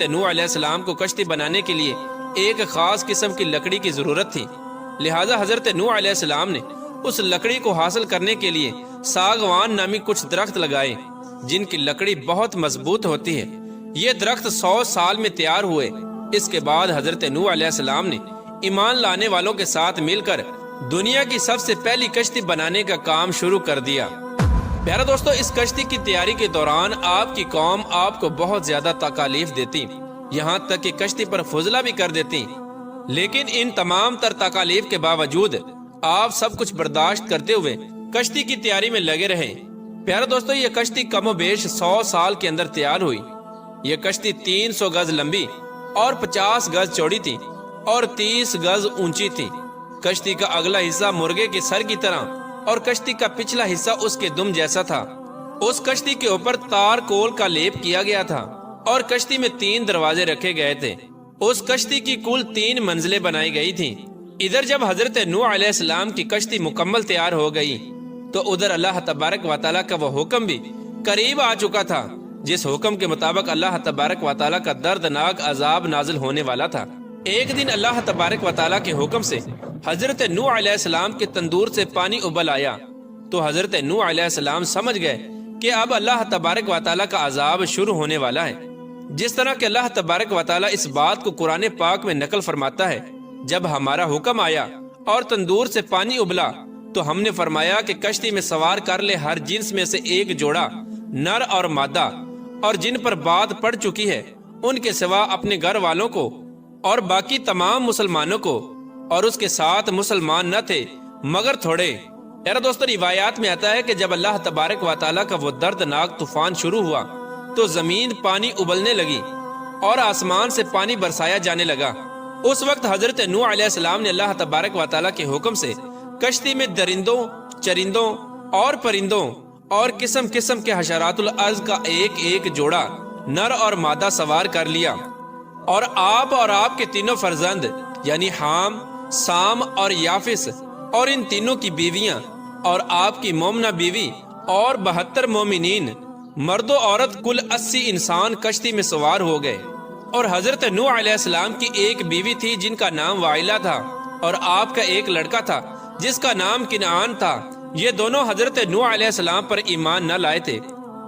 نوح علیہ السلام کو کشتی بنانے کے لیے ایک خاص قسم کی لکڑی کی ضرورت تھی، لہٰذا حضرت نوح علیہ السلام نے اس لکڑی کو حاصل کرنے کے لیے ساگوان نامی کچھ درخت لگائے جن کی لکڑی بہت مضبوط ہوتی ہے۔ یہ درخت 100 سال میں تیار ہوئے۔ اس کے بعد حضرت نوح علیہ السلام نے ایمان لانے والوں کے ساتھ مل کر دنیا کی سب سے پہلی کشتی بنانے کا کام شروع کر دیا۔ پیارا دوستو، اس کشتی کی تیاری کے دوران آپ کی قوم آپ کو بہت زیادہ تکالیف دیتی، یہاں تک کہ کشتی پر فضلہ بھی کر دیتی، لیکن ان تمام تر تکالیف کے باوجود آپ سب کچھ برداشت کرتے ہوئے کشتی کی تیاری میں لگے رہے۔ پیارا دوستو، یہ کشتی کم و بیش 100 سال کے اندر تیار ہوئی۔ یہ کشتی 300 گز لمبی اور 50 گز چوڑی تھی اور 30 گز اونچی تھی۔ کشتی کا اگلا حصہ مرغے کے سر کی طرح اور کشتی کا پچھلا حصہ اس کے دم جیسا تھا۔ اس کشتی کے اوپر تار کول کا لیپ کیا گیا تھا اور کشتی میں 3 دروازے رکھے گئے تھے۔ اس کشتی کی کل 3 منزلیں بنائی گئی تھیں۔ ادھر جب حضرت نوح علیہ السلام کی کشتی مکمل تیار ہو گئی تو ادھر اللہ تبارک و تعالیٰ کا وہ حکم بھی قریب آ چکا تھا، جس حکم کے مطابق اللہ تبارک و تعالیٰ کا دردناک عذاب نازل ہونے والا تھا۔ ایک دن اللہ تبارک و تعالیٰ کے حکم سے حضرت نوح علیہ السلام کے تندور سے پانی ابل آیا تو حضرت نوح علیہ السلام سمجھ گئے کہ اب اللہ تبارک و تعالیٰ کا عذاب شروع ہونے والا ہے۔ جس طرح کہ اللہ تبارک و تعالیٰ اس بات کو قرآن پاک میں نقل فرماتا ہے، جب ہمارا حکم آیا اور تندور سے پانی ابلا تو ہم نے فرمایا کہ کشتی میں سوار کر لے ہر جنس میں سے ایک جوڑا نر اور مادہ، اور جن پر بات پڑ چکی ہے ان کے سوا اپنے گھر والوں کو اور باقی تمام مسلمانوں کو، اور اس کے ساتھ مسلمان نہ تھے مگر تھوڑے۔ یار دوستو، روایات میں آتا ہے کہ جب اللہ تبارک و تعالیٰ کا وہ دردناک طوفان شروع ہوا تو زمین پانی ابلنے لگی اور آسمان سے پانی برسایا جانے لگا۔ اس وقت حضرت نوح علیہ السلام نے اللہ تبارک و تعالیٰ کے حکم سے کشتی میں درندوں، چرندوں اور پرندوں اور قسم قسم کے حشرات الارض کا ایک ایک جوڑا نر اور مادہ سوار کر لیا، اور آپ کے تینوں فرزند یعنی حام، سام اور یافس اور ان تینوں کی بیویاں اور آپ کی مومنہ بیوی اور 72 مومنین مرد و عورت کل 80 انسان کشتی میں سوار ہو گئے۔ اور حضرت نوح علیہ السلام کی ایک بیوی تھی جن کا نام وائلہ تھا، اور آپ کا ایک لڑکا تھا جس کا نام کنعان تھا۔ یہ دونوں حضرت نوح علیہ السلام پر ایمان نہ لائے تھے،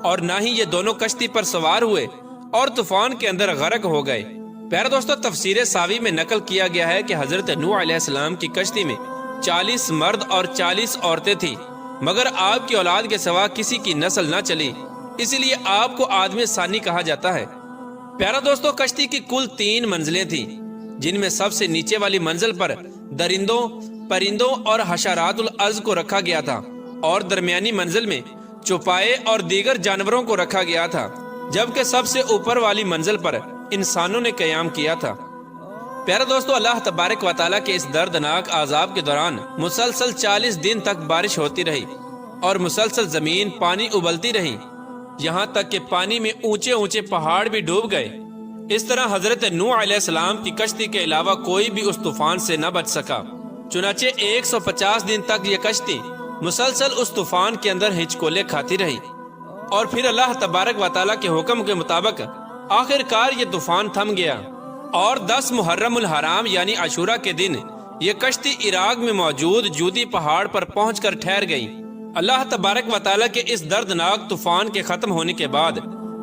اور نہ ہی یہ دونوں کشتی پر سوار ہوئے اور طوفان کے اندر غرق ہو گئے۔ پیارا دوستو، تفسیر ساوی میں نقل کیا گیا ہے کہ حضرت نوح علیہ السلام کی کشتی میں 40 مرد اور 40 عورتیں تھیں، مگر آپ کی اولاد کے سوا کسی کی نسل نہ چلی، اسی لیے آپ کو آدم ثانی کہا جاتا ہے۔ پیارا دوستو، کشتی کی کل 3 منزلیں تھیں، جن میں سب سے نیچے والی منزل پر درندوں، پرندوں اور حشرات الارض کو رکھا گیا تھا، اور درمیانی منزل میں چوپائے اور دیگر جانوروں کو رکھا گیا تھا، جبکہ سب سے اوپر والی منزل پر انسانوں نے قیام کیا تھا۔ پیارا دوستو، اللہ تبارک و تعالیٰ کے اس دردناک عذاب کے دوران مسلسل 40 دن تک بارش ہوتی رہی اور مسلسل زمین پانی ابلتی رہی، یہاں تک کہ پانی میں اونچے اونچے پہاڑ بھی ڈوب گئے۔ اس طرح حضرت نوح علیہ السلام کی کشتی کے علاوہ کوئی بھی اس طوفان سے نہ بچ سکا۔ چنانچہ 150 دن تک یہ کشتی مسلسل اس طوفان کے اندر ہچکولے کھاتی رہی، اور پھر اللہ تبارک و تعالیٰ کے حکم کے مطابق آخر کار یہ طوفان تھم گیا، اور 10 محرم الحرام یعنی عاشورہ کے دن یہ کشتی عراق میں موجود جودی پہاڑ پر پہنچ کر ٹھہر گئی۔ اللہ تبارک و تعالیٰ کے اس دردناک طوفان کے ختم ہونے کے بعد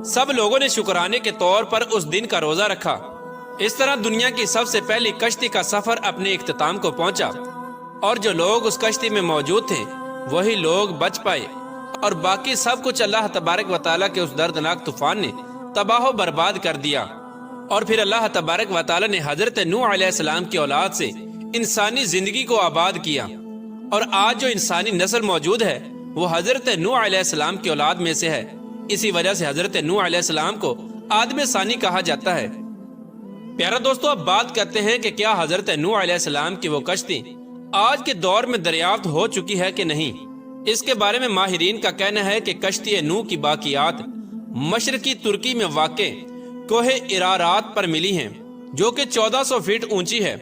سب لوگوں نے شکرانے کے طور پر اس دن کا روزہ رکھا۔ اس طرح دنیا کی سب سے پہلی کشتی کا سفر اپنے اختتام کو پہنچا، اور جو لوگ اس کشتی میں موجود تھے وہی لوگ بچ پائے، اور باقی سب کچھ اللہ تبارک و تعالیٰ کے اس دردناک طوفان نے تباہ و برباد کر دیا۔ اور پھر اللہ تبارک و تعالیٰ نے حضرت نوح علیہ السلام کی اولاد سے انسانی زندگی کو آباد کیا، اور آج جو انسانی نسل موجود ہے وہ حضرت نوح علیہ السلام کی اولاد میں سے ہے۔ اسی وجہ سے حضرت نوح علیہ السلام کو آدم ثانی کہا جاتا ہے۔ پیارا دوستو، اب بات کرتے ہیں کہ کیا حضرت نوح علیہ السلام کی وہ کشتی آج کے دور میں دریافت ہو چکی ہے کہ نہیں۔ اس کے بارے میں ماہرین کا کہنا ہے کہ کشتی نوح کی باقیات مشرقی ترکی میں واقع کوہ ارارات پر ملی ہیں، جو کہ 1400 فٹ اونچی ہے۔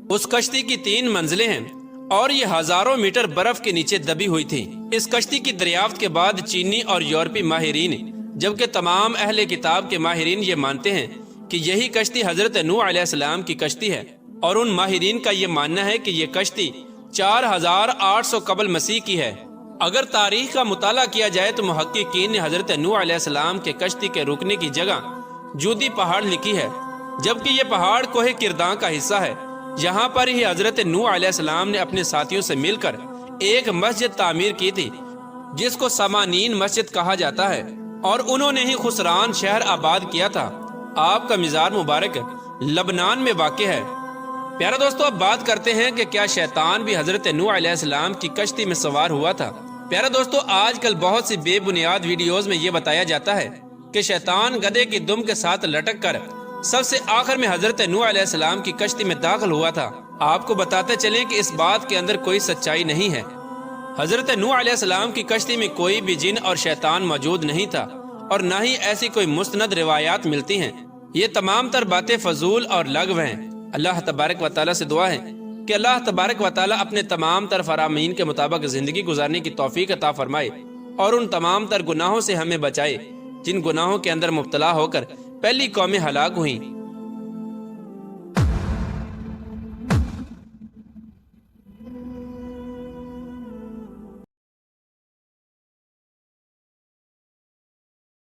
اس کشتی کی 3 منزلیں ہیں اور یہ ہزاروں میٹر برف کے نیچے دبی ہوئی تھی۔ اس کشتی کی دریافت کے بعد چینی اور یورپی ماہرین جبکہ تمام اہل کتاب کے ماہرین یہ مانتے ہیں کہ یہی کشتی حضرت نوح علیہ السلام کی کشتی ہے، اور ان ماہرین کا یہ ماننا ہے کہ یہ کشتی 4800 قبل مسیح کی ہے۔ اگر تاریخ کا مطالعہ کیا جائے تو محققین نے حضرت نوح علیہ السلام کے کشتی کے رکنے کی جگہ جودی پہاڑ لکھی ہے، جبکہ یہ پہاڑ کوہ کرداں کا حصہ ہے۔ یہاں پر ہی حضرت نوح علیہ السلام نے اپنے ساتھیوں سے مل کر ایک مسجد تعمیر کی تھی جس کو سمانین مسجد کہا جاتا ہے، اور انہوں نے ہی خسران شہر آباد کیا تھا۔ آپ کا مزار مبارک لبنان میں واقع ہے۔ پیارا دوستو، اب بات کرتے ہیں کہ کیا شیطان بھی حضرت نوح علیہ السلام کی کشتی میں سوار ہوا تھا۔ پیارا دوستو، آج کل بہت سی بے بنیاد ویڈیوز میں یہ بتایا جاتا ہے کہ شیطان گدھے کی دم کے ساتھ لٹک کر سب سے آخر میں حضرت نوح علیہ السلام کی کشتی میں داخل ہوا تھا۔ آپ کو بتاتے چلیں کہ اس بات کے اندر کوئی سچائی نہیں ہے۔ حضرت نوح علیہ السلام کی کشتی میں کوئی بھی جن اور شیطان موجود نہیں تھا، اور نہ ہی ایسی کوئی مستند روایات ملتی ہیں۔ یہ تمام تر باتیں فضول اور لغو ہیں۔ اللہ تبارک و تعالیٰ سے دعا ہے کہ اللہ تبارک و تعالیٰ اپنے تمام تر فرامین کے مطابق زندگی گزارنے کی توفیق عطا فرمائے، اور ان تمام تر گناہوں سے ہمیں بچائے جن گناہوں کے اندر مبتلا ہو کر پہلی قومیں ہلاک ہوئیں۔